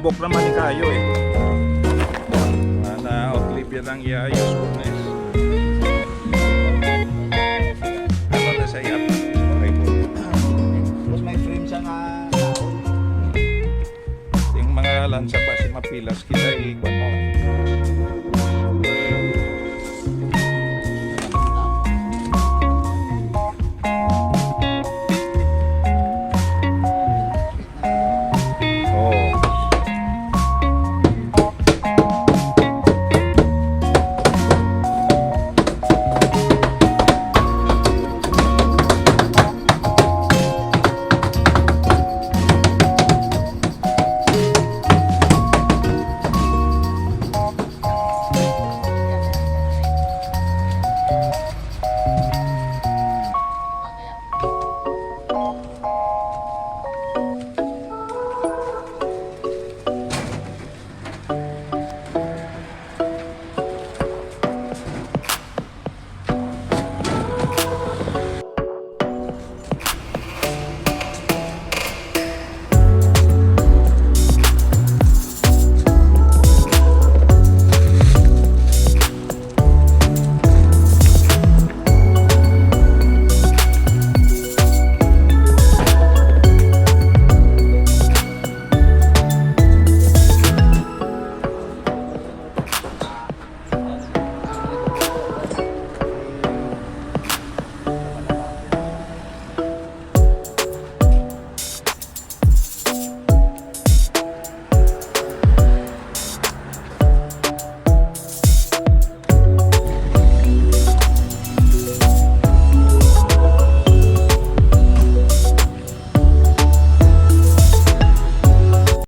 tambok naman ni kayo eh. Na outlip yan ang iayos ko na is. Ano na sa iyap? Tapos may frame siya nga naon. Yung mga lansa pa si mapilas kita ikot mo.